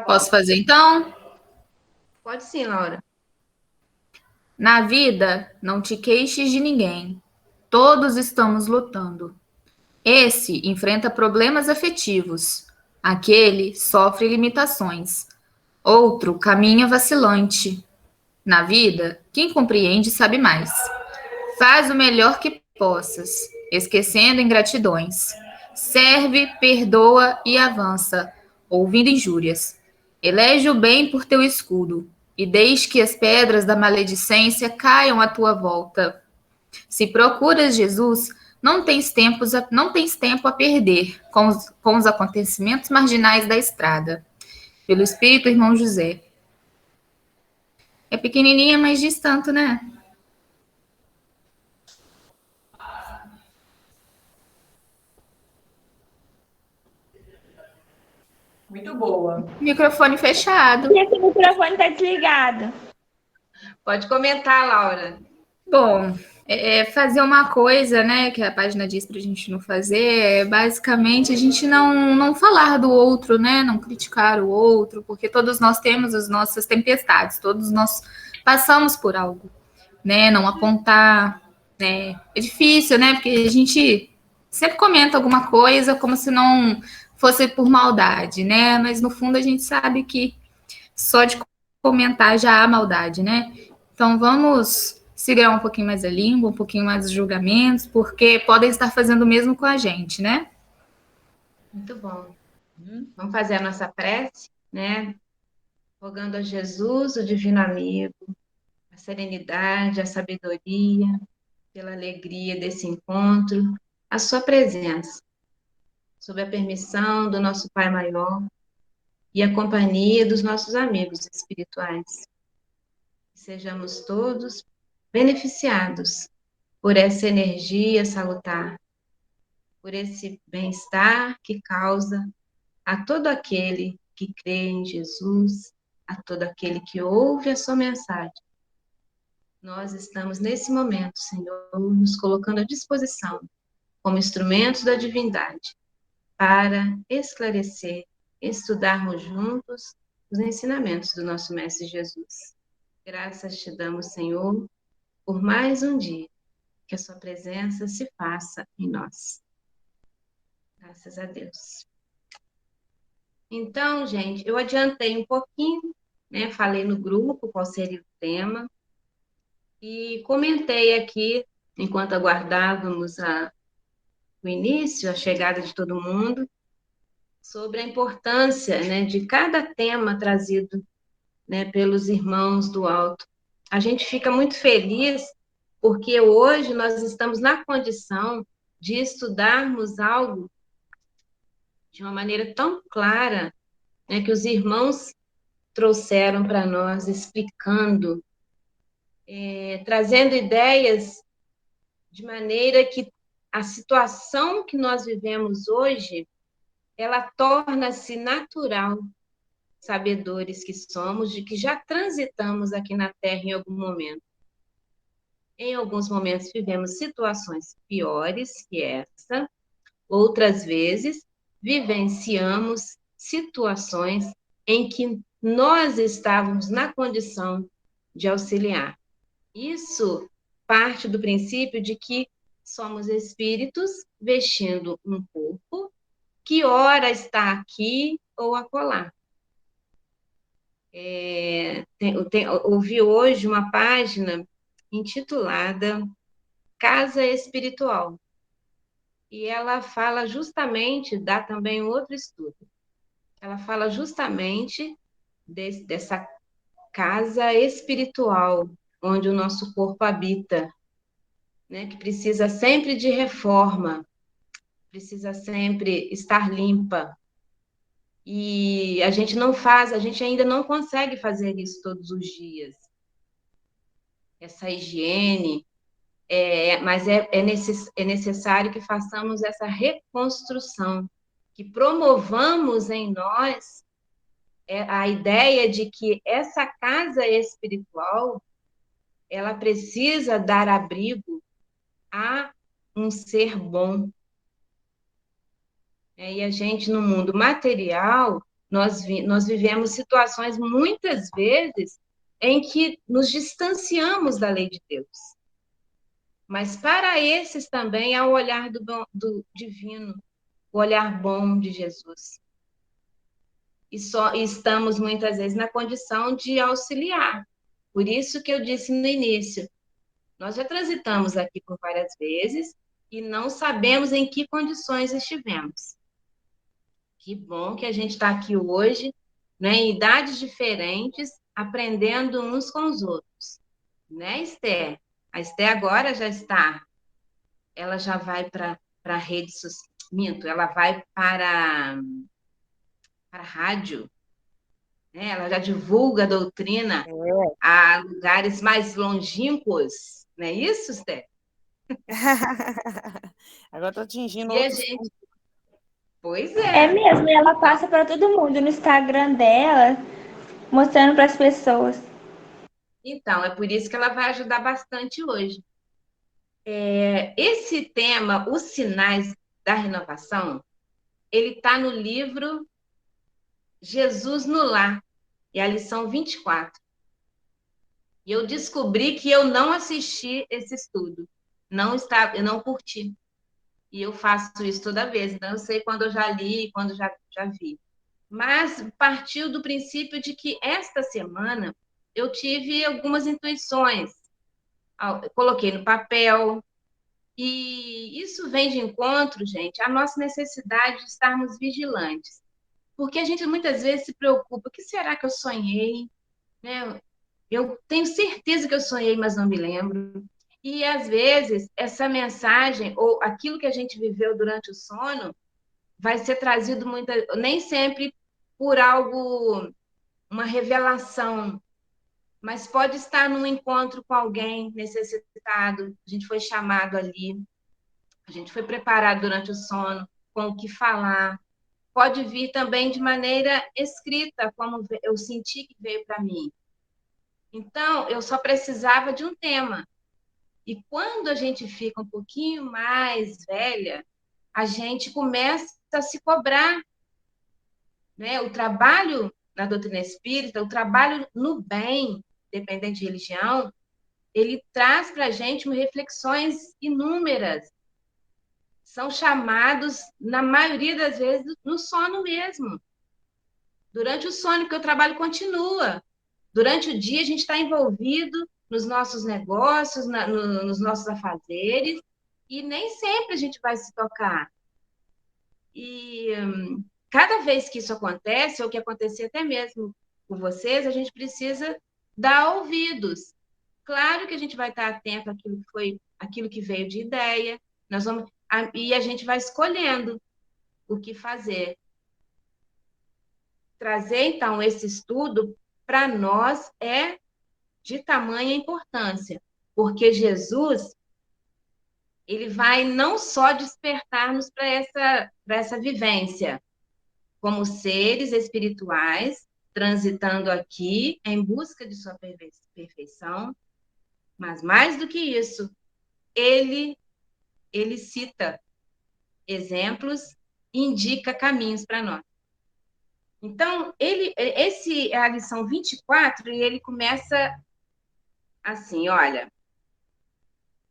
Posso fazer então? Pode sim, Laura. Na vida, não te queixes de ninguém. Todos estamos lutando. Esse enfrenta problemas afetivos. Aquele sofre limitações. Outro caminha vacilante. Na vida, quem compreende sabe mais. Faz o melhor que possas, esquecendo ingratidões. Serve, perdoa e avança, ouvindo injúrias. Elege o bem por teu escudo, e deixe que as pedras da maledicência caiam à tua volta. Se procuras Jesus, não tens tempo a perder com os acontecimentos marginais da estrada. Pelo Espírito, irmão José. É pequenininha, mas diz tanto, né? Muito boa. Microfone fechado. E esse microfone tá desligado. Pode comentar, Laura. Bom, fazer uma coisa, né, que a página diz para a gente não fazer, é basicamente a gente não falar do outro, né, não criticar o outro, porque todos nós temos as nossas tempestades, todos nós passamos por algo, né, não apontar, né, é difícil, né, porque a gente sempre comenta alguma coisa como se não fosse por maldade, né, mas no fundo a gente sabe que só de comentar já há maldade, né? Então vamos segurar um pouquinho mais a língua, um pouquinho mais os julgamentos, porque podem estar fazendo o mesmo com a gente, né? Muito bom. Vamos fazer a nossa prece, né? Rogando a Jesus, o divino amigo, a serenidade, a sabedoria, pela alegria desse encontro, a sua presença, sob a permissão do nosso Pai Maior e a companhia dos nossos amigos espirituais. Sejamos todos beneficiados por essa energia salutar, por esse bem-estar que causa a todo aquele que crê em Jesus, a todo aquele que ouve a sua mensagem. Nós estamos nesse momento, Senhor, nos colocando à disposição como instrumentos da divindade para esclarecer, estudarmos juntos os ensinamentos do nosso Mestre Jesus. Graças te damos, Senhor, por mais um dia que a sua presença se faça em nós. Graças a Deus. Então, gente, eu adiantei um pouquinho, né? Falei no grupo qual seria o tema e comentei aqui, enquanto aguardávamos o início, a chegada de todo mundo, sobre a importância, né, de cada tema trazido, né, pelos irmãos do alto. A gente fica muito feliz porque hoje nós estamos na condição de estudarmos algo de uma maneira tão clara, né, que os irmãos trouxeram para nós, explicando, trazendo ideias de maneira que a situação que nós vivemos hoje, ela torna-se natural, sabedores que somos, de que já transitamos aqui na Terra em algum momento. Em alguns momentos vivemos situações piores que essa, outras vezes vivenciamos situações em que nós estávamos na condição de auxiliar. Isso parte do princípio de que somos espíritos vestindo um corpo que ora está aqui ou acolá. Ouvi hoje uma página intitulada Casa Espiritual, e ela fala justamente, dá também outro estudo, ela fala justamente dessa casa espiritual, onde o nosso corpo habita, né, que precisa sempre de reforma, precisa sempre estar limpa. E a gente não faz, a gente ainda não consegue fazer isso todos os dias. Essa higiene, mas é necessário que façamos essa reconstrução, que promovamos em nós a ideia de que essa casa espiritual, ela precisa dar abrigo a um ser bom. E a gente, no mundo material, nós vivemos situações, muitas vezes, em que nos distanciamos da lei de Deus. Mas para esses também há o olhar do divino, o olhar bom de Jesus. E estamos, muitas vezes, na condição de auxiliar. Por isso que eu disse no início, nós já transitamos aqui por várias vezes e não sabemos em que condições estivemos. Que bom que a gente está aqui hoje, né, em idades diferentes, aprendendo uns com os outros. Né, Esther? A Esther agora já está, ela já vai para a rede social, minto, ela vai para a rádio, né? Ela já divulga a doutrina a lugares mais longínquos, não é isso, Esther? Agora estou atingindo E a outros gente, pontos. pois É é. mesmo, e ela passa para todo mundo no Instagram dela, mostrando para as pessoas. Então, é por isso que ela vai ajudar bastante hoje. Esse tema, os sinais da renovação, ele está no livro Jesus no Lar, é a lição 24. E eu descobri que eu não assisti esse estudo, eu não curti. E eu faço isso toda vez, então eu sei quando eu já li e quando já vi. Mas partiu do princípio de que esta semana eu tive algumas intuições. Eu coloquei no papel, e isso vem de encontro, gente, à nossa necessidade de estarmos vigilantes. Porque a gente muitas vezes se preocupa, o que será que eu sonhei? Né? Eu tenho certeza que eu sonhei, mas não me lembro. E às vezes essa mensagem ou aquilo que a gente viveu durante o sono vai ser trazido nem sempre por algo, uma revelação, mas pode estar num encontro com alguém necessitado. A gente foi chamado ali, a gente foi preparado durante o sono com o que falar. Pode vir também de maneira escrita, como eu senti que veio para mim. Então, eu só precisava de um tema. E quando a gente fica um pouquinho mais velha, a gente começa a se cobrar, né? O trabalho na doutrina espírita, o trabalho no bem, dependente de religião, ele traz para a gente reflexões inúmeras. São chamados, na maioria das vezes, no sono mesmo. Durante o sono, que o trabalho continua. Durante o dia, a gente está envolvido nos nossos negócios, nos nossos afazeres, e nem sempre a gente vai se tocar. E cada vez que isso acontece, ou que acontecer até mesmo com vocês, a gente precisa dar ouvidos. Claro que a gente vai estar atento àquilo que veio de ideia, e a gente vai escolhendo o que fazer. Trazer, então, esse estudo para nós é de tamanha importância, porque Jesus, ele vai não só despertar-nos para essa vivência, como seres espirituais, transitando aqui em busca de sua perfeição, mas mais do que isso, ele cita exemplos e indica caminhos para nós. Então, esse é a lição 24, e ele começa assim, olha,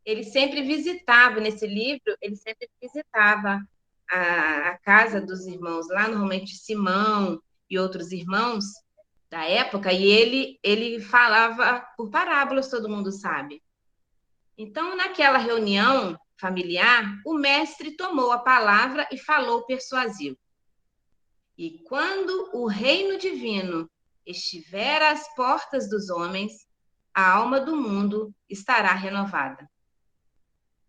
ele sempre visitava, nesse livro, ele sempre visitava a casa dos irmãos lá, normalmente Simão e outros irmãos da época, e ele falava por parábolas, todo mundo sabe. Então, naquela reunião familiar, o mestre tomou a palavra e falou persuasivo. E quando o reino divino estiver às portas dos homens, a alma do mundo estará renovada.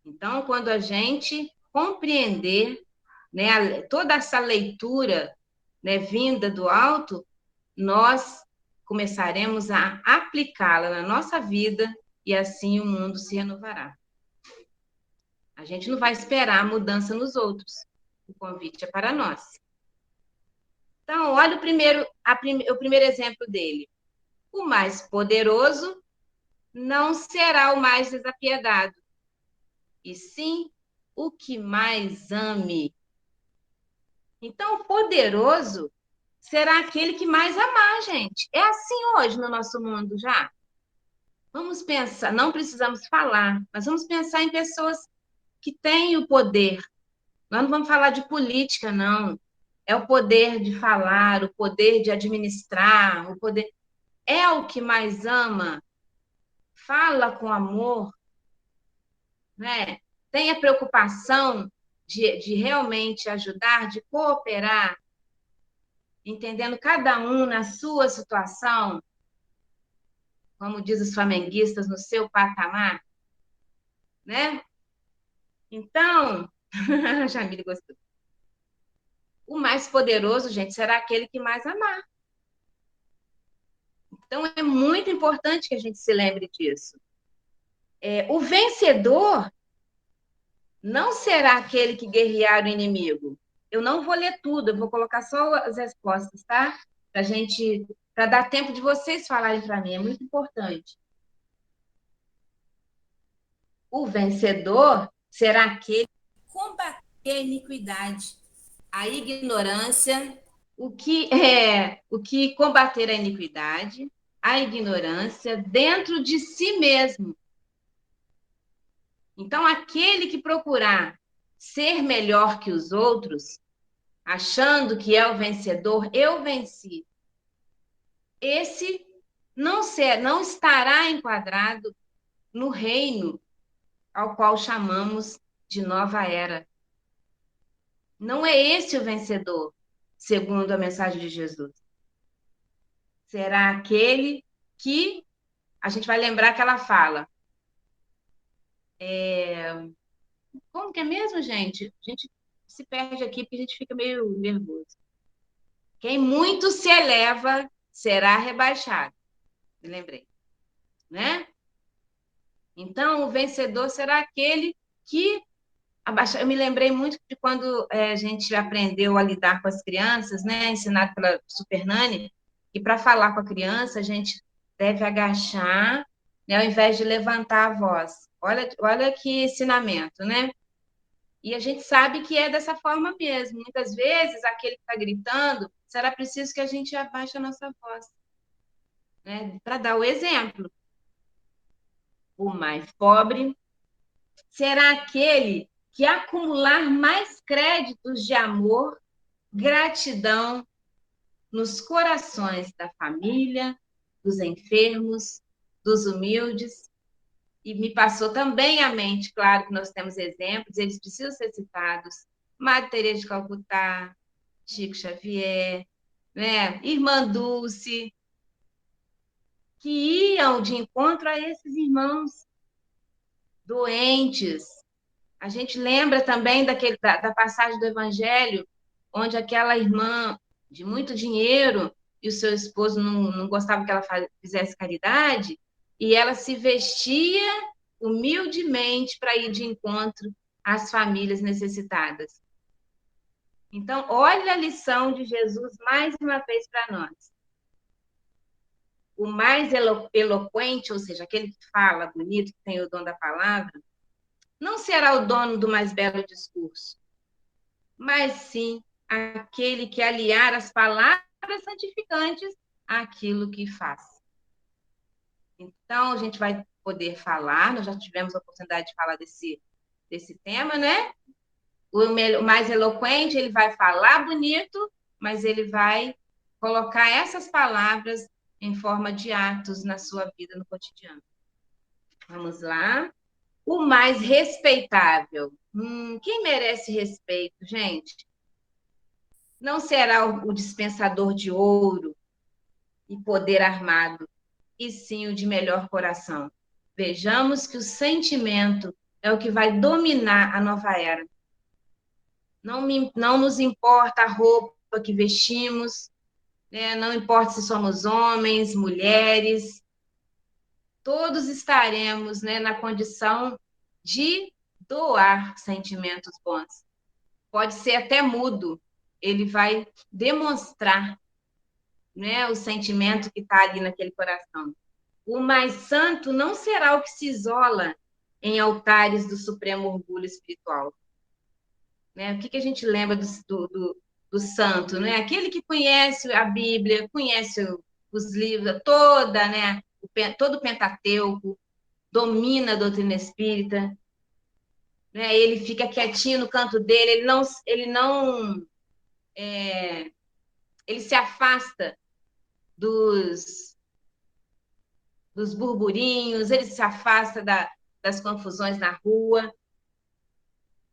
Então, quando a gente compreender, né, toda essa leitura, né, vinda do alto, nós começaremos a aplicá-la na nossa vida e assim o mundo se renovará. A gente não vai esperar a mudança nos outros. O convite é para nós. Então, olha o primeiro exemplo dele. O mais poderoso não será o mais desapiedado, e sim o que mais ame. Então, o poderoso será aquele que mais amar, gente. É assim hoje no nosso mundo já. Vamos pensar, não precisamos falar, mas vamos pensar em pessoas que têm o poder. Nós não vamos falar de política, não. É o poder de falar, o poder de administrar, o poder. É o que mais ama, fala com amor, né? Tem a preocupação de realmente ajudar, de cooperar, entendendo cada um na sua situação, como diz os flamenguistas, no seu patamar, né? Então, Jamile gostou. O mais poderoso, gente, será aquele que mais amar. Então, é muito importante que a gente se lembre disso. O vencedor não será aquele que guerrear o inimigo. Eu não vou ler tudo, eu vou colocar só as respostas, tá? Para dar tempo de vocês falarem para mim, é muito importante. O vencedor será aquele que combater a iniquidade, a ignorância, o que combater a iniquidade, a ignorância dentro de si mesmo. Então, aquele que procurar ser melhor que os outros, achando que é o vencedor, eu venci. Esse não estará enquadrado no reino ao qual chamamos de nova era. Não é esse o vencedor, segundo a mensagem de Jesus. Será aquele que a gente vai lembrar que ela fala. Como que é mesmo, gente? A gente se perde aqui porque a gente fica meio nervoso. Quem muito se eleva será rebaixado. Me lembrei, né? Então, o vencedor será aquele que abaixa. Eu me lembrei muito de quando a gente aprendeu a lidar com as crianças, né? Ensinado pela Super Nani, que para falar com a criança a gente deve agachar, né? Ao invés de levantar a voz. Olha que ensinamento, né? E a gente sabe que é dessa forma mesmo. Muitas vezes, aquele que está gritando, será preciso que a gente abaixe a nossa voz, né? Para dar o exemplo. O mais pobre será aquele que acumular mais créditos de amor, gratidão nos corações da família, dos enfermos, dos humildes. E me passou também à mente, claro que nós temos exemplos, eles precisam ser citados. Madre Teresa de Calcutá, Chico Xavier, né? Irmã Dulce, que iam de encontro a esses irmãos doentes. A gente lembra também da passagem do Evangelho, onde aquela irmã de muito dinheiro e o seu esposo não gostava que ela fizesse caridade, e ela se vestia humildemente para ir de encontro às famílias necessitadas. Então, olha a lição de Jesus mais uma vez para nós. O mais eloquente, ou seja, aquele que fala bonito, que tem o dom da palavra, não será o dono do mais belo discurso, mas sim aquele que aliar as palavras santificantes àquilo que faz. Então, a gente vai poder falar, nós já tivemos a oportunidade de falar desse tema, né? O mais eloquente, ele vai falar bonito, mas ele vai colocar essas palavras em forma de atos na sua vida, no cotidiano. Vamos lá. O mais respeitável. Quem merece respeito, gente? Não será o dispensador de ouro e poder armado, e sim o de melhor coração. Vejamos que o sentimento é o que vai dominar a nova era. Não nos importa a roupa que vestimos, né? Não importa se somos homens, mulheres, todos estaremos, né, na condição de doar sentimentos bons. Pode ser até mudo, ele vai demonstrar, né, o sentimento que está ali naquele coração. O mais santo não será o que se isola em altares do supremo orgulho espiritual. Né? O que a gente lembra do santo, né? Aquele que conhece a Bíblia, conhece os livros, toda, né? Todo o Pentateuco, domina a doutrina espírita, né? Ele fica quietinho no canto dele, ele se afasta dos, dos burburinhos, ele se afasta das confusões na rua,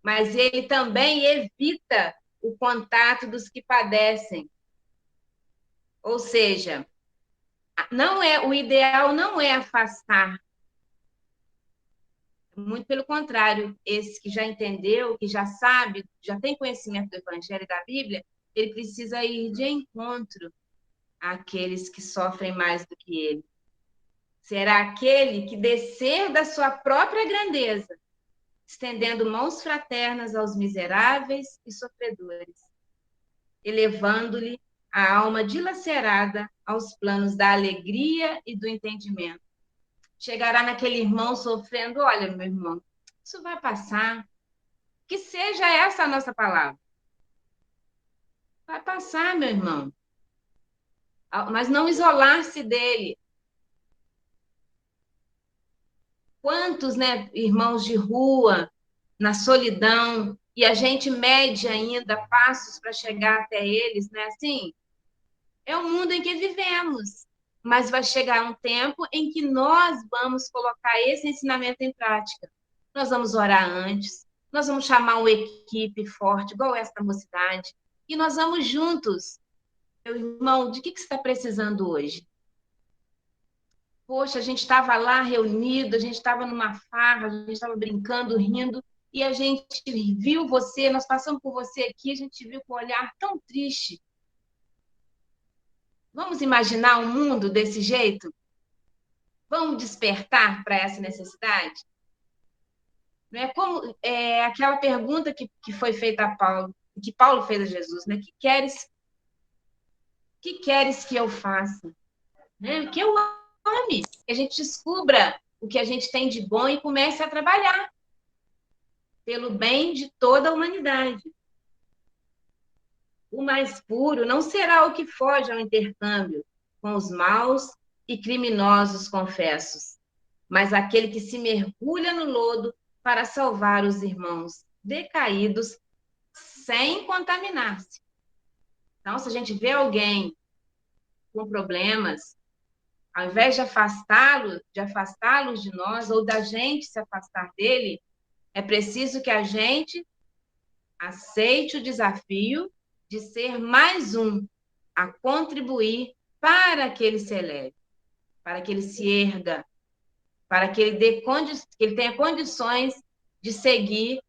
mas ele também evita o contato dos que padecem. Ou seja, o ideal não é afastar, muito pelo contrário, esse que já entendeu, que já sabe, já tem conhecimento do Evangelho e da Bíblia, ele precisa ir de encontro àqueles que sofrem mais do que ele. Será aquele que descer da sua própria grandeza, estendendo mãos fraternas aos miseráveis e sofredores, elevando-lhe a alma dilacerada aos planos da alegria e do entendimento. Chegará naquele irmão sofrendo, olha, meu irmão, isso vai passar. Que seja essa a nossa palavra. Vai passar, meu irmão. Mas não isolar-se dele. Quantos, né, irmãos de rua, na solidão, e a gente mede ainda passos para chegar até eles, né? Assim, é o mundo em que vivemos. Mas vai chegar um tempo em que nós vamos colocar esse ensinamento em prática. Nós vamos orar antes, nós vamos chamar uma equipe forte, igual essa mocidade, e nós vamos juntos. Meu irmão, de que você está precisando hoje? Poxa, a gente estava lá reunido, a gente estava numa farra, a gente estava brincando, rindo, e a gente viu você, nós passamos por você aqui, a gente viu com um olhar tão triste. Vamos imaginar um mundo desse jeito? Vamos despertar para essa necessidade? Não é como aquela pergunta que foi feita a Paulo, que Paulo fez a Jesus, né? Que queres que eu faça? Né? Que eu ame, que a gente descubra o que a gente tem de bom e comece a trabalhar pelo bem de toda a humanidade. O mais puro não será o que foge ao intercâmbio com os maus e criminosos confessos, mas aquele que se mergulha no lodo para salvar os irmãos decaídos sem contaminar-se. Então, se a gente vê alguém com problemas, ao invés de afastá-los de nós, ou da gente se afastar dele, é preciso que a gente aceite o desafio de ser mais um a contribuir para que ele se eleve, para que ele se erga, para que ele tenha condições de seguir,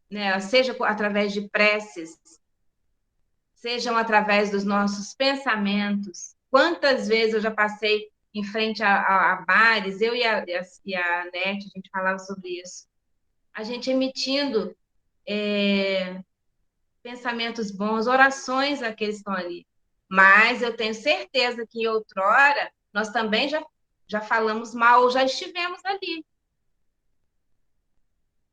né, seja através de preces, sejam através dos nossos pensamentos. Quantas vezes eu já passei em frente a bares, eu e a Nete, a gente falava sobre isso. A gente emitindo pensamentos bons, orações àqueles que estão ali. Mas eu tenho certeza que em outrora nós também já falamos mal, ou já estivemos ali.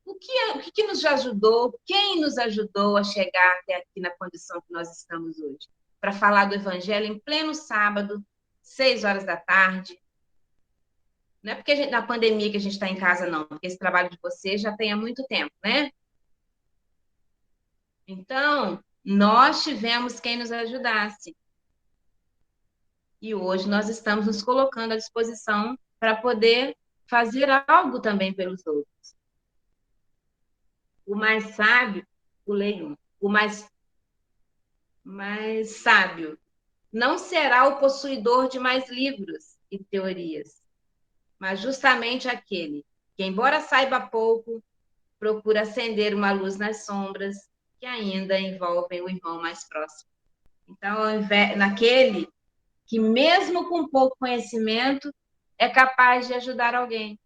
O que nos ajudou? Quem nos ajudou a chegar até aqui na condição que nós estamos hoje? Para falar do Evangelho em pleno sábado, 6 horas da tarde. Não é porque na pandemia que a gente está em casa, não, porque esse trabalho de vocês já tem há muito tempo, né? Então, nós tivemos quem nos ajudasse. E hoje nós estamos nos colocando à disposição para poder fazer algo também pelos outros. O mais sábio, o mais sábio não será o possuidor de mais livros e teorias, mas justamente aquele que, embora saiba pouco, procura acender uma luz nas sombras que ainda envolvem o irmão mais próximo. Então, naquele que, mesmo com pouco conhecimento, é capaz de ajudar alguém.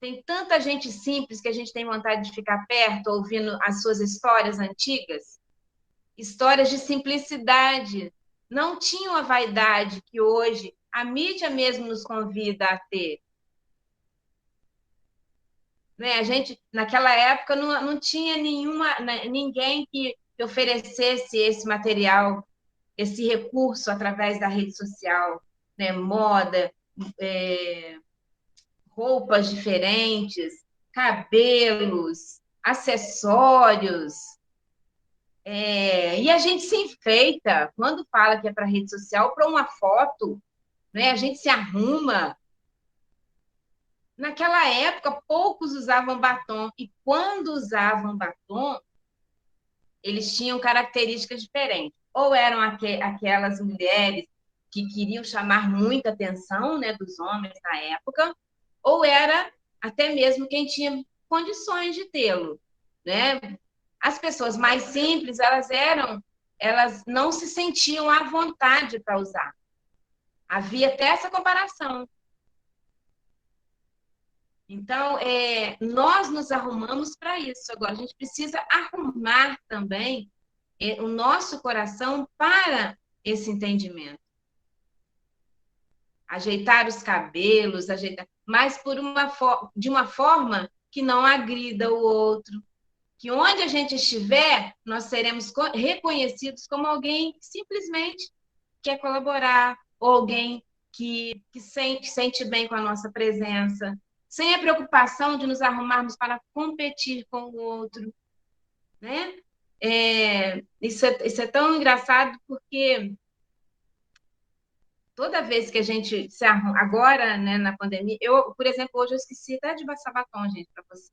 Tem tanta gente simples que a gente tem vontade de ficar perto, ouvindo as suas histórias antigas, histórias de simplicidade. Não tinham a vaidade que hoje a mídia mesmo nos convida a ter. Né? A gente, naquela época, não tinha ninguém que que oferecesse esse material, esse recurso através da rede social, né? Moda, roupas diferentes, cabelos, acessórios. E a gente se enfeita, quando fala que é para rede social, para uma foto, né? A gente se arruma. Naquela época, poucos usavam batom, e quando usavam batom, eles tinham características diferentes. Ou eram aquelas mulheres que queriam chamar muita atenção, né, dos homens na época, ou era até mesmo quem tinha condições de tê-lo, né? As pessoas mais simples, elas não se sentiam à vontade para usar. Havia até essa comparação. Então, nós nos arrumamos para isso. Agora, a gente precisa arrumar também o nosso coração para esse entendimento. Ajeitar os cabelos, mas de uma forma que não agrida o outro. Que onde a gente estiver, nós seremos reconhecidos como alguém que simplesmente quer colaborar, ou alguém que sente bem com a nossa presença, sem a preocupação de nos arrumarmos para competir com o outro, né? Isso é tão engraçado, porque toda vez que a gente se arruma, agora, né, na pandemia, por exemplo, hoje eu esqueci até de passar batom, gente, para você.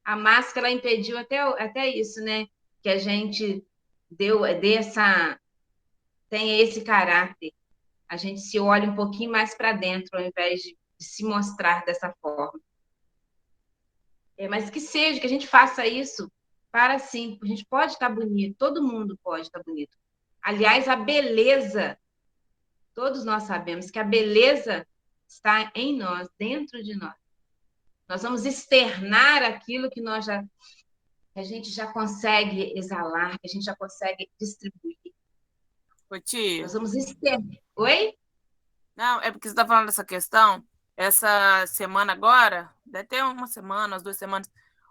A máscara impediu até isso, né? Que a gente tem esse caráter. A gente se olha um pouquinho mais para dentro, ao invés de se mostrar dessa forma. Mas que seja, que a gente faça isso para sim. A gente pode estar bonito, todo mundo pode estar bonito. Aliás, a beleza, todos nós sabemos que a beleza está em nós, dentro de nós. Nós vamos externar aquilo que a gente já consegue exalar, que a gente já consegue distribuir. Ô, tia. Nós vamos externar. Oi? Não, é porque você está falando dessa questão. Essa semana agora, deve ter uma semana, umas 2 semanas,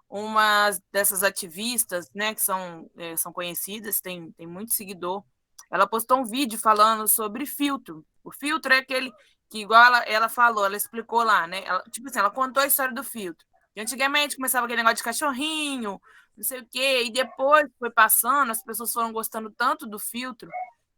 umas dessas ativistas, né, que são conhecidas, tem muito seguidor, ela postou um vídeo falando sobre filtro. O filtro é aquele que, igual ela falou, ela explicou lá, né? Tipo assim, ela contou a história do filtro. E antigamente começava aquele negócio de cachorrinho, não sei o quê, e depois foi passando, as pessoas foram gostando tanto do filtro,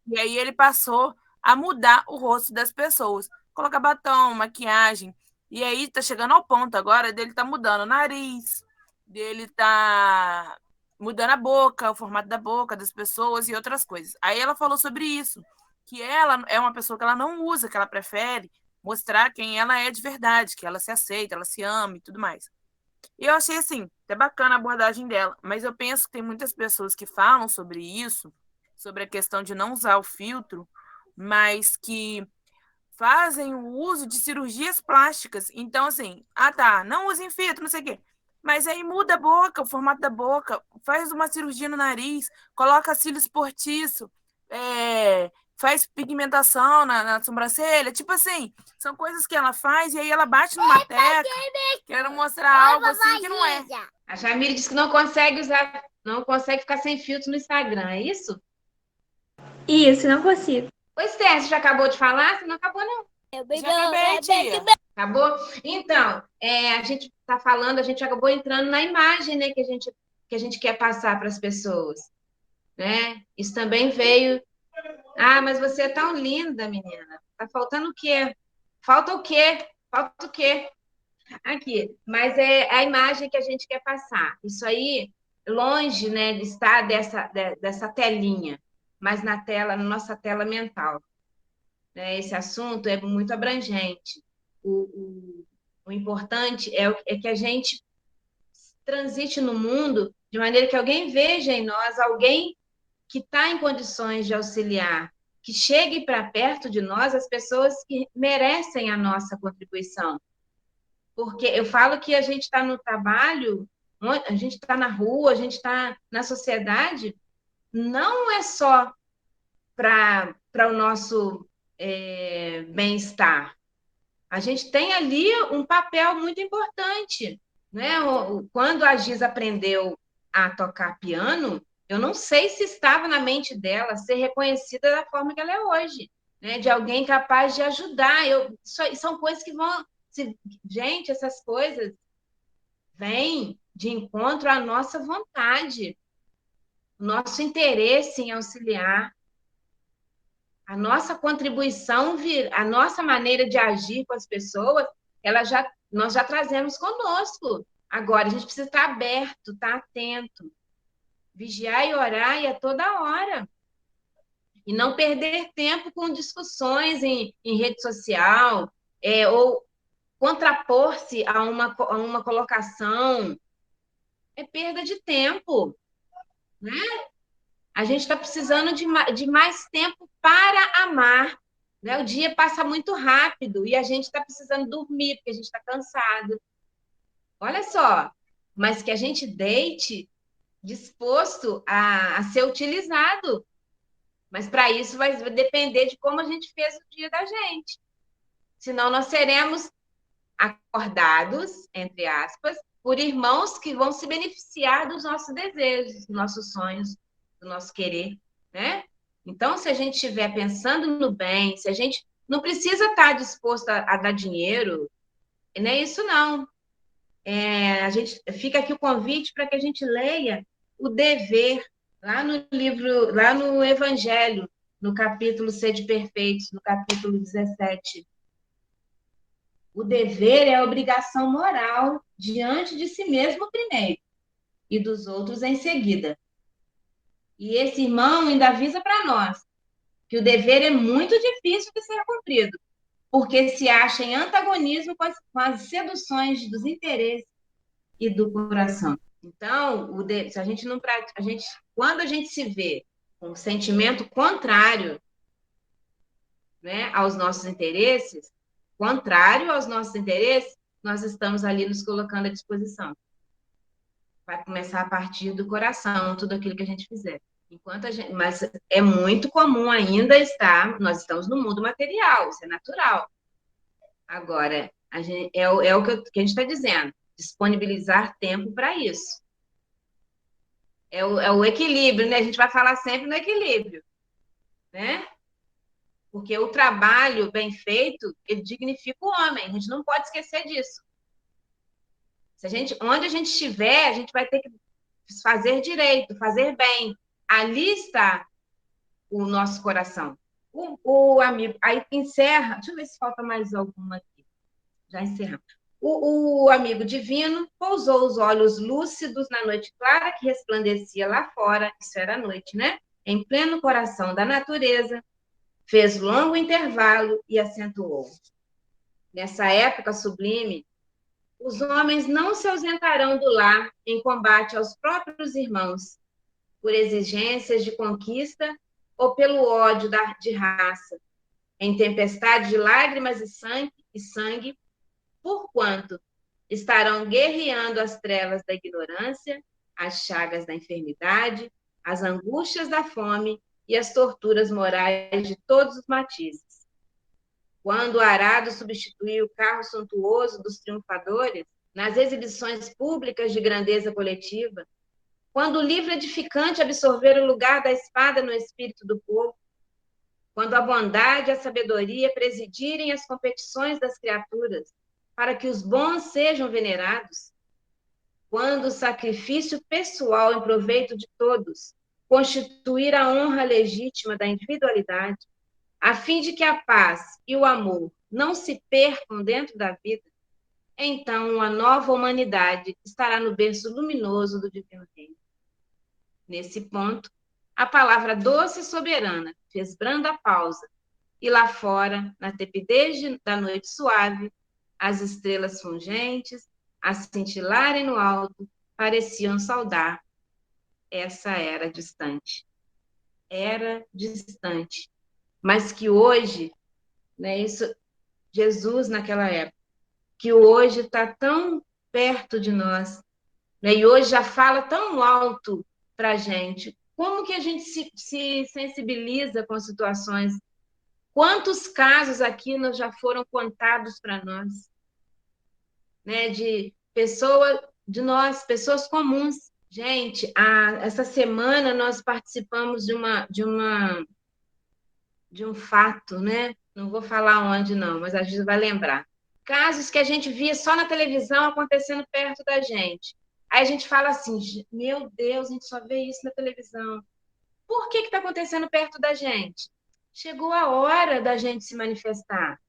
e aí ele passou a mudar o rosto das pessoas. Colocar batom, maquiagem. E aí tá chegando ao ponto agora dele tá mudando o nariz, dele tá mudando a boca, o formato da boca das pessoas e outras coisas. Aí ela falou sobre isso, que ela é uma pessoa que ela não usa, que ela prefere mostrar quem ela é de verdade, que ela se aceita, ela se ama e tudo mais. E eu achei, assim, até bacana a abordagem dela, mas eu penso que tem muitas pessoas que falam sobre isso, sobre a questão de não usar o filtro, mas que fazem o uso de cirurgias plásticas. Então, assim, tá, não usem filtro, não sei o quê. Mas aí muda a boca, o formato da boca, faz uma cirurgia no nariz, coloca cílios postiço, faz pigmentação na sobrancelha. Tipo assim, são coisas que ela faz e aí ela bate numa tecla, querendo mostrar algo assim que não é. A Jamile disse que não consegue ficar sem filtro no Instagram, é isso? Isso, não consigo. Pois é, você já acabou de falar? Você não acabou, não. Já acabei, tia. Acabou? Então, a gente está falando, a gente acabou entrando na imagem, né, que a gente quer passar para as pessoas, né? Isso também veio. Ah, mas você é tão linda, menina. Tá faltando o quê? Falta o quê? Falta o quê? Aqui. Mas é a imagem que a gente quer passar. Isso aí, longe, né, de estar dessa telinha, mas na nossa tela mental. Esse assunto é muito abrangente. O importante é que a gente transite no mundo de maneira que alguém veja em nós alguém que está em condições de auxiliar, que chegue para perto de nós as pessoas que merecem a nossa contribuição. Porque eu falo que a gente está no trabalho, a gente está na rua, a gente está na sociedade, não é só para o nosso bem-estar. A gente tem ali um papel muito importante, né? Quando a Giz aprendeu a tocar piano, Eu não sei se estava na mente dela ser reconhecida da forma que ela é hoje, né? De alguém capaz de ajudar. São coisas que vão. Gente, essas coisas vêm de encontro à nossa vontade, o nosso interesse em auxiliar, a nossa contribuição, a nossa maneira de agir com as pessoas, nós já trazemos conosco. Agora, a gente precisa estar aberto, estar atento, vigiar e orar e a toda hora. E não perder tempo com discussões em rede social, ou contrapor-se a uma colocação. É perda de tempo, né? A gente está precisando de mais tempo para amar, né? O dia passa muito rápido e a gente está precisando dormir, porque a gente está cansado. Olha só, mas que a gente deite disposto a ser utilizado. Mas para isso vai depender de como a gente fez o dia da gente. Senão nós seremos acordados, entre aspas, por irmãos que vão se beneficiar dos nossos desejos, dos nossos sonhos, do nosso querer, né? Então, se a gente estiver pensando no bem, se a gente não precisa estar disposto a dar dinheiro, não é isso não. A gente fica aqui o convite para que a gente leia o dever lá no livro, lá no Evangelho, no capítulo Sede Perfeitos, no capítulo 17. O dever é a obrigação moral diante de si mesmo primeiro e dos outros em seguida. E esse irmão ainda avisa para nós que o dever é muito difícil de ser cumprido, porque se acha em antagonismo com as seduções dos interesses e do coração. Então, se a gente não pratica, quando a gente se vê com um sentimento contrário, né, aos nossos interesses, nós estamos ali nos colocando à disposição. Vai começar a partir do coração, tudo aquilo que a gente fizer. Mas é muito comum ainda nós estamos no mundo material, isso é natural. Agora, é o que a gente está dizendo, disponibilizar tempo para isso. É o equilíbrio, né? A gente vai falar sempre no equilíbrio, né? Porque o trabalho bem feito, ele dignifica o homem, a gente não pode esquecer disso. Onde a gente estiver, a gente vai ter que fazer direito, fazer bem. Ali está o nosso coração. O amigo, aí encerra, deixa eu ver se falta mais alguma aqui. Já encerramos. O amigo divino pousou os olhos lúcidos na noite clara que resplandecia lá fora, isso era a noite, né? Em pleno coração da natureza, fez longo intervalo e acentuou. Nessa época sublime, os homens não se ausentarão do lar em combate aos próprios irmãos, por exigências de conquista ou pelo ódio de raça, em tempestade de lágrimas e sangue, porquanto estarão guerreando as trevas da ignorância, as chagas da enfermidade, as angústias da fome e as torturas morais de todos os matizes. Quando o arado substituiu o carro suntuoso dos triunfadores, nas exibições públicas de grandeza coletiva, quando o livro edificante absorver o lugar da espada no espírito do povo, quando a bondade e a sabedoria presidirem as competições das criaturas, para que os bons sejam venerados, quando o sacrifício pessoal em proveito de todos constituir a honra legítima da individualidade, a fim de que a paz e o amor não se percam dentro da vida, então uma nova humanidade estará no berço luminoso do Divino Reino. Nesse ponto, a palavra doce e soberana fez branda pausa, e lá fora, na tepidez da noite suave, as estrelas fulgentes, a cintilarem no alto, pareciam saudar. Essa era distante. Era distante. Mas que hoje, né, Jesus naquela época, que hoje está tão perto de nós, né, e hoje já fala tão alto para a gente. Como que a gente se sensibiliza com situações? Quantos casos aqui já foram contados para nós, né, de pessoas comuns, Gente, essa semana nós participamos de um fato, né? Não vou falar onde, não, mas a gente vai lembrar. Casos que a gente via só na televisão acontecendo perto da gente. Aí a gente fala assim, meu Deus, a gente só vê isso na televisão. Por que está acontecendo perto da gente? Chegou a hora da gente se manifestar.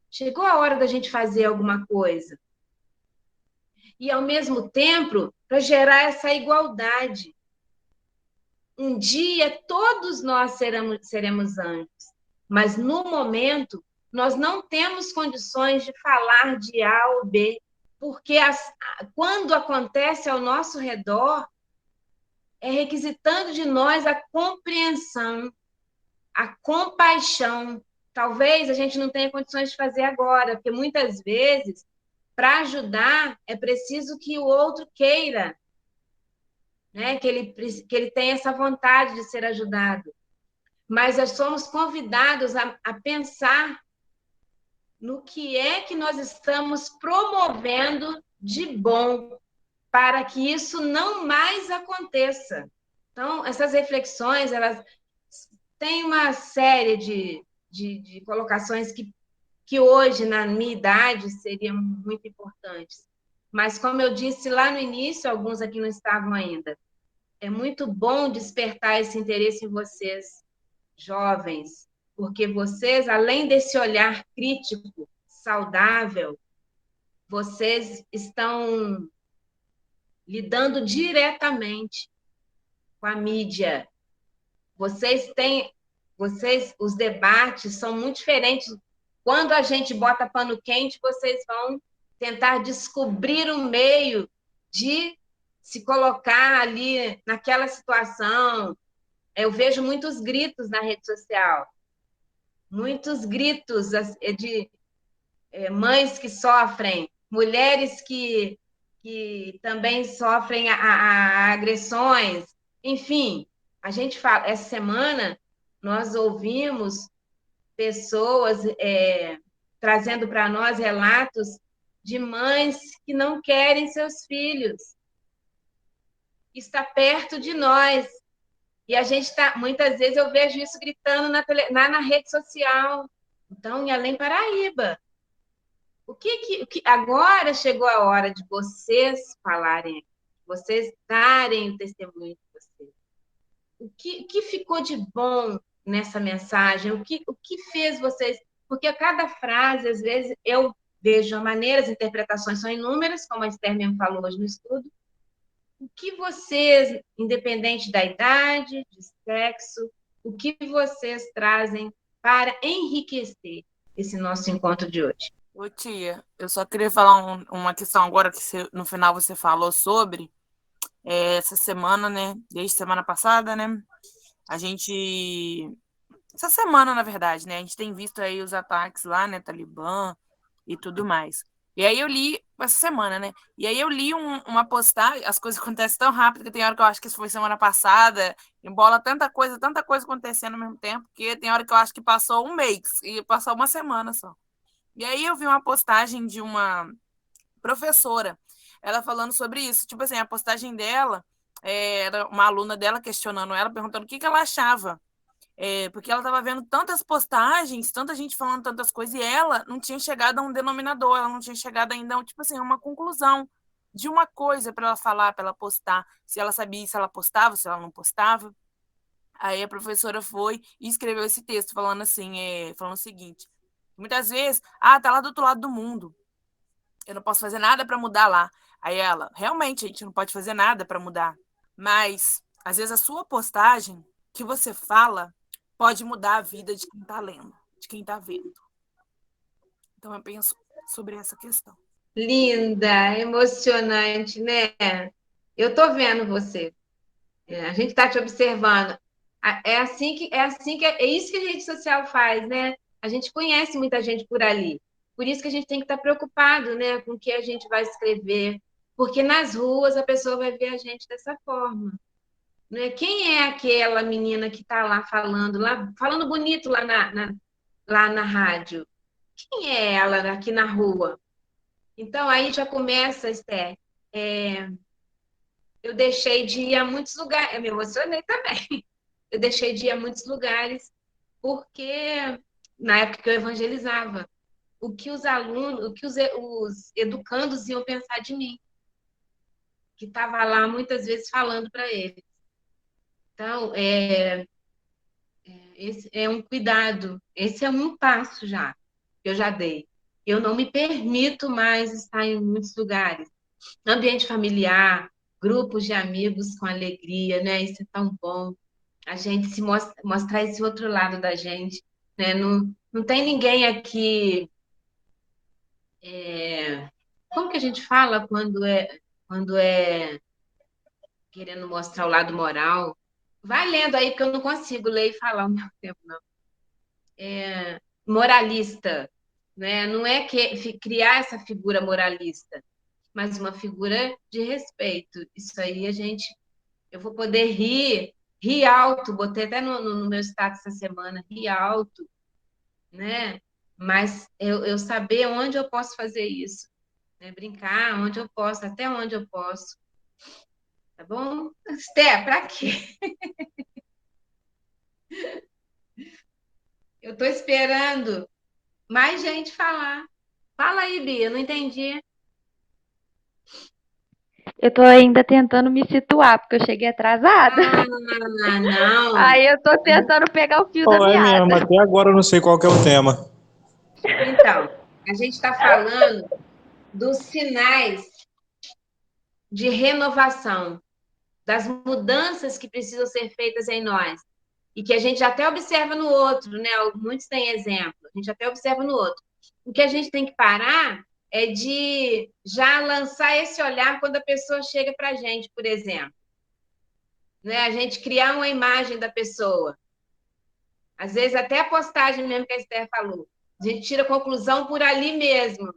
Chegou a hora da gente fazer alguma coisa. E, ao mesmo tempo, para gerar essa igualdade. Um dia todos nós seremos anjos, mas no momento nós não temos condições de falar de A ou B, porque quando acontece ao nosso redor, é requisitando de nós a compreensão, a compaixão. Talvez a gente não tenha condições de fazer agora, porque muitas vezes, para ajudar, é preciso que o outro queira, né? Que ele tenha essa vontade de ser ajudado. Mas nós somos convidados a pensar no que é que nós estamos promovendo de bom para que isso não mais aconteça. Então, essas reflexões, elas têm uma série de colocações que hoje, na minha idade, seriam muito importantes. Mas, como eu disse lá no início, alguns aqui não estavam ainda, é muito bom despertar esse interesse em vocês, jovens, porque vocês, além desse olhar crítico, saudável, vocês estão lidando diretamente com a mídia. Os debates são muito diferentes. Quando a gente bota pano quente, vocês vão tentar descobrir um meio de se colocar ali naquela situação. Eu vejo muitos gritos na rede social, muitos gritos de mães que sofrem, mulheres que também sofrem a agressões. Enfim, a gente fala, essa semana nós ouvimos pessoas trazendo para nós relatos de mães que não querem seus filhos. Está perto de nós. E a gente está, muitas vezes eu vejo isso gritando na rede social. Então, em Além Paraíba, o que agora chegou a hora de vocês falarem, vocês darem o testemunho de vocês. O que ficou de bom nessa mensagem? O que fez vocês? Porque a cada frase, às vezes, eu vejo maneiras, interpretações são inúmeras, como a Esther mesmo falou hoje no estudo. O que vocês, independente da idade, de sexo, o que vocês trazem para enriquecer esse nosso encontro de hoje? Ô, tia, eu só queria falar uma questão agora que no final você falou sobre essa semana, né? Desde semana passada, né? Essa semana, na verdade, né? A gente tem visto aí os ataques lá, né? Talibã e tudo mais. E aí eu li, essa semana, né? E aí eu li uma postagem, as coisas acontecem tão rápido que tem hora que eu acho que isso foi semana passada, embola tanta coisa acontecendo ao mesmo tempo, que tem hora que eu acho que passou um mês, e passou uma semana só. E aí eu vi uma postagem de uma professora, ela falando sobre isso. Tipo assim, a postagem dela era uma aluna dela questionando ela, perguntando o que ela achava. Porque ela estava vendo tantas postagens, tanta gente falando tantas coisas, e ela não tinha chegado a um denominador, ela não tinha chegado ainda, tipo assim, a uma conclusão de uma coisa para ela falar, para ela postar, se ela sabia se ela postava, se ela não postava. Aí a professora foi e escreveu esse texto falando assim, falando o seguinte: muitas vezes, tá lá do outro lado do mundo, eu não posso fazer nada para mudar lá. Aí ela, realmente, a gente não pode fazer nada para mudar, mas às vezes a sua postagem, que você fala, pode mudar a vida de quem está lendo, de quem está vendo. Então eu penso sobre essa questão. Linda, emocionante, né? Eu tô vendo você. A gente está te observando. É isso que a rede social faz, né? A gente conhece muita gente por ali. Por isso que a gente tem que estar preocupado, né, com o que a gente vai escrever, porque nas ruas a pessoa vai ver a gente dessa forma. Né? Quem é aquela menina que está lá falando bonito lá na rádio? Quem é ela aqui na rua? Então, aí já começa, Esther, eu deixei de ir a muitos lugares. Eu me emocionei também. Eu deixei de ir a muitos lugares porque, na época que eu evangelizava, o que os alunos, o que os educandos iam pensar de mim, que estava lá muitas vezes falando para eles. Então, esse é um cuidado, esse é um passo já, que eu já dei. Eu não me permito mais estar em muitos lugares. Ambiente familiar, grupos de amigos com alegria, né? Isso é tão bom. A gente se mostrar esse outro lado da gente, né? Não tem ninguém aqui. Como que a gente fala quando é querendo mostrar o lado moral? Vai lendo aí, porque eu não consigo ler e falar ao mesmo tempo, não. Moralista, né? Não é criar essa figura moralista, mas uma figura de respeito. Isso aí eu vou poder rir alto, botei até no meu status essa semana, rir alto, né? Mas eu saber onde eu posso fazer isso, né? Brincar onde eu posso, até onde eu posso, tá bom? Esté, pra quê? Eu tô esperando mais gente falar. Fala aí, Bia, não entendi. Eu tô ainda tentando me situar, porque eu cheguei atrasada. Não. Aí eu tô tentando pegar o fio da Oh, é mesmo, meada. até agora eu não sei qual que é o tema. Então, a gente está falando dos sinais de renovação, das mudanças que precisam ser feitas em nós. E que a gente até observa no outro, né? Muitos têm exemplo, a gente até observa no outro. O que a gente tem que parar é de já lançar esse olhar quando a pessoa chega para a gente, por exemplo. Né? A gente criar uma imagem da pessoa. Às vezes, até a postagem mesmo que a Esther falou. A gente tira conclusão por ali mesmo.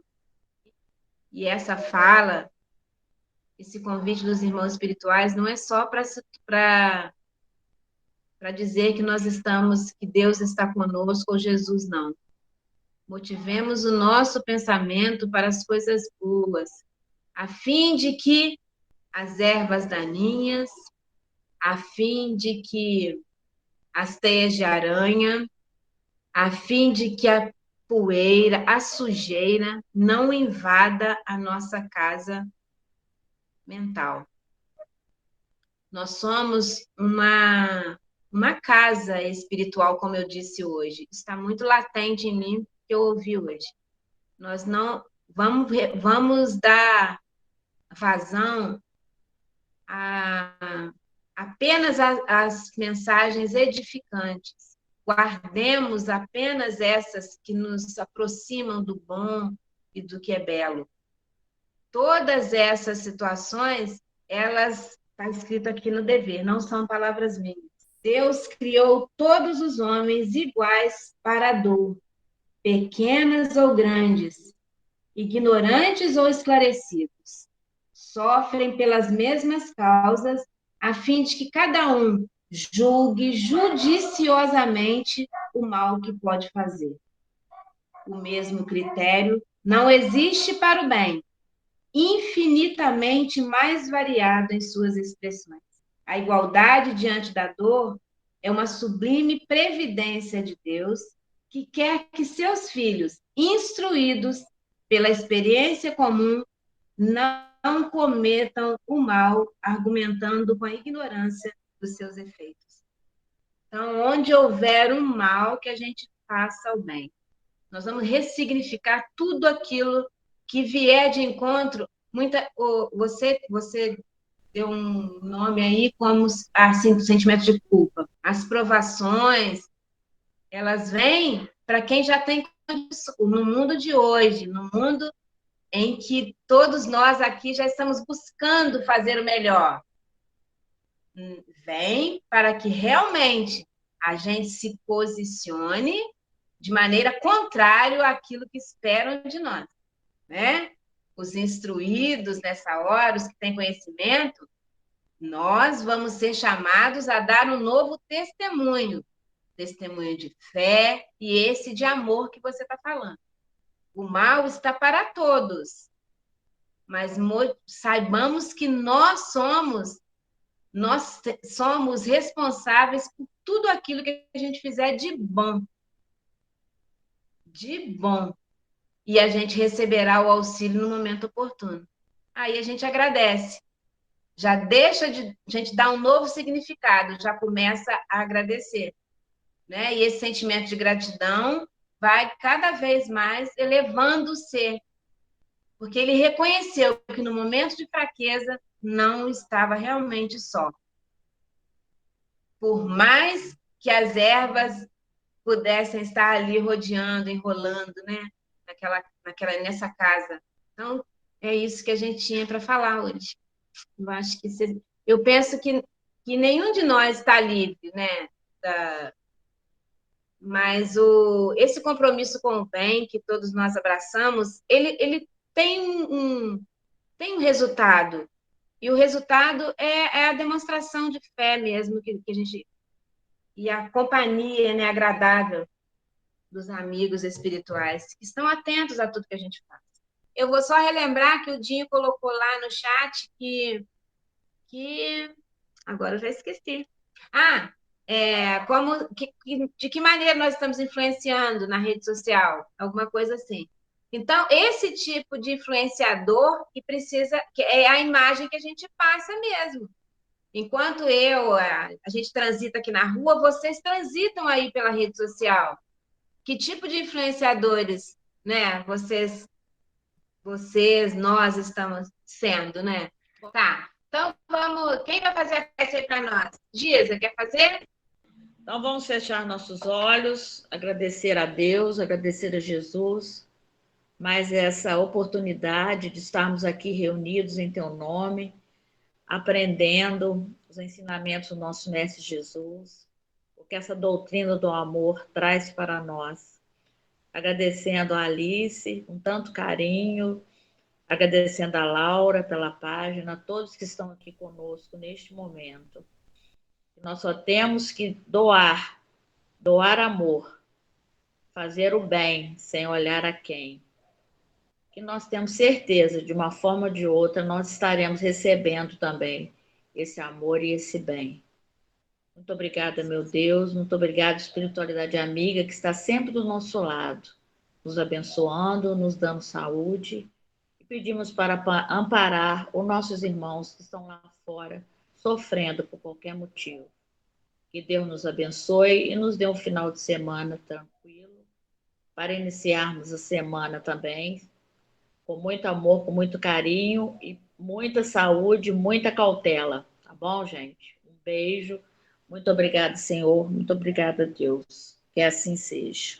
E essa fala, esse convite dos irmãos espirituais, não é só para dizer que nós estamos, que Deus está conosco ou Jesus, não. Motivemos o nosso pensamento para as coisas boas, a fim de que as ervas daninhas, a fim de que as teias de aranha, a fim de que a poeira, a sujeira não invada a nossa casa mental. Nós somos uma casa espiritual, como eu disse hoje. Está muito latente em mim que eu ouvi hoje. Nós não vamos dar vazão apenas às mensagens edificantes. Guardemos apenas essas que nos aproximam do bom e do que é belo. Todas essas situações, elas está escrito aqui no dever, não são palavras minhas. Deus criou todos os homens iguais para a dor, pequenas ou grandes, ignorantes ou esclarecidos. Sofrem pelas mesmas causas, a fim de que cada um julgue judiciosamente o mal que pode fazer. O mesmo critério não existe para o bem, infinitamente mais variado em suas expressões. A igualdade diante da dor é uma sublime previdência de Deus que quer que seus filhos, instruídos pela experiência comum, não cometam o mal, argumentando com a ignorância dos seus efeitos. Então, onde houver um mal, que a gente faça o bem. Nós vamos ressignificar tudo aquilo que vier de encontro. Você deu um nome aí como assim, sentimento de culpa. As provações, elas vêm para quem já tem no mundo de hoje, no mundo em que todos nós aqui já estamos buscando fazer o melhor. Vem para que realmente a gente se posicione de maneira contrária àquilo que esperam de nós, né? Os instruídos nessa hora, os que têm conhecimento, nós vamos ser chamados a dar um novo testemunho de fé e esse de amor que você está falando. O mal está para todos, mas saibamos que nós somos responsáveis por tudo aquilo que a gente fizer de bom. De bom. E a gente receberá o auxílio no momento oportuno. Aí a gente agradece. Já deixa de a gente dar um novo significado, já começa a agradecer, né? E esse sentimento de gratidão vai cada vez mais elevando o ser, porque ele reconheceu que no momento de fraqueza não estava realmente só. Por mais que as ervas pudessem estar ali rodeando, enrolando, né? Nessa casa. Então, é isso que a gente tinha para falar hoje. Eu penso que nenhum de nós está livre, né? Mas esse compromisso com o bem que todos nós abraçamos, ele tem um resultado. E o resultado é a demonstração de fé mesmo que a gente... E a companhia, né, agradável dos amigos espirituais, que estão atentos a tudo que a gente faz. Eu vou só relembrar que o Dinho colocou lá no chat que agora eu já esqueci. De que maneira nós estamos influenciando na rede social? Alguma coisa assim. Então, esse tipo de influenciador que é a imagem que a gente passa mesmo. Enquanto a gente transita aqui na rua, vocês transitam aí pela rede social. Que tipo de influenciadores, né? Nós estamos sendo, né? Tá. Então, vamos... Quem vai fazer a prece aí para nós? Giza, quer fazer? Então, vamos fechar nossos olhos, agradecer a Deus, agradecer a Jesus, mais essa oportunidade de estarmos aqui reunidos em Teu nome, aprendendo os ensinamentos do nosso Mestre Jesus, o que essa doutrina do amor traz para nós. Agradecendo a Alice com tanto carinho, agradecendo a Laura pela página, a todos que estão aqui conosco neste momento. Nós só temos que doar amor, fazer o bem sem olhar a quem. Que nós temos certeza, de uma forma ou de outra, nós estaremos recebendo também esse amor e esse bem. Muito obrigada, meu Deus, muito obrigada, espiritualidade amiga, que está sempre do nosso lado, nos abençoando, nos dando saúde. E pedimos para amparar os nossos irmãos que estão lá fora, sofrendo por qualquer motivo. Que Deus nos abençoe e nos dê um final de semana tranquilo, para iniciarmos a semana também, com muito amor, com muito carinho e muita saúde, muita cautela. Tá bom, gente? Um beijo. Muito obrigada, Senhor. Muito obrigada, Deus. Que assim seja.